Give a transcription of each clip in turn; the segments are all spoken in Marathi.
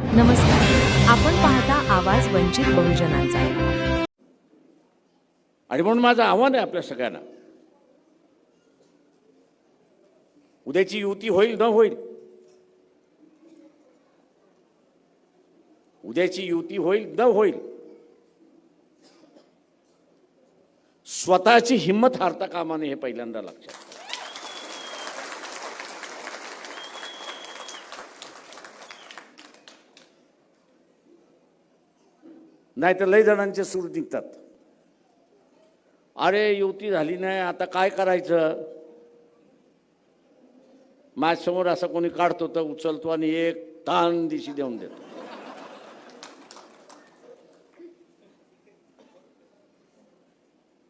नमस्कार, आपण पाहता आवाज वंचित बहुजनांचा। आणि म्हणून माझं आव्हान आहे आपल्या सगळ्यांना, उद्याची युती होईल न होईल, उद्याची युती होईल न होईल, स्वतःची हिंमत हारता कामा नये हे पहिल्यांदा लक्षात। नाही तर लय जणांचे सूर निघतात, अरे युती झाली नाही आता काय करायचं। माझ्यासमोर असं कोणी काढतो तर उचलतो आणि एक ताण दिशी देऊन देतो।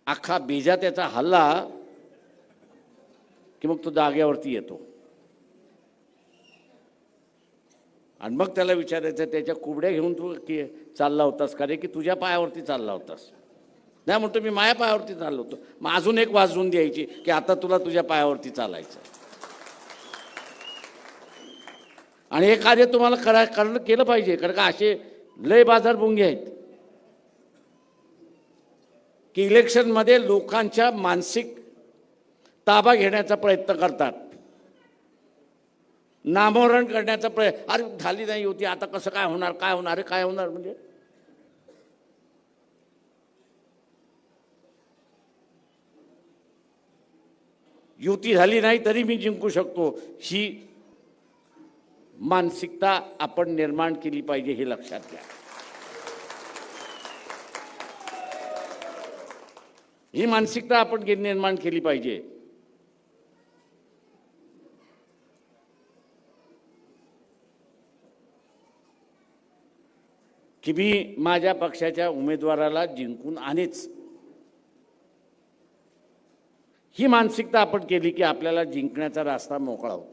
अख्खा बेजा त्याचा हल्ला की मग तो जाग्यावरती येतो आणि मग त्याला विचारायचं त्याच्या कुबड्या घेऊन तू की चालला होतास का रे, की तुझ्या पायावरती चालला होतास। नाही म्हणतो मी माझ्या पायावरती चाललो होतो। मग अजून एक वाजवून द्यायची की आता तुला तुझ्या पायावरती चालायचं आणि हे कार्य तुम्हाला केलं पाहिजे। कारण का असे लय बाजार भुंगे आहेत की इलेक्शनमध्ये लोकांच्या मानसिक ताबा घेण्याचा प्रयत्न करतात, नामोहरण करण्याचा प्रयत्न। अरे झाली नाही होती आता कसं काय होणार, काय होणार आहे, काय होणार म्हणजे युती झाली नाही तरी मी जिंकू शकतो, ही मानसिकता आपण निर्माण केली पाहिजे, हे लक्षात घ्या। ही मानसिकता आपण निर्माण केली पाहिजे की मी माझ्या पक्षाच्या उमेदवाराला जिंकून आणेच। ही मानसिकता आपण केली की आपल्याला जिंकण्याचा रास्ता मोकळा होतो।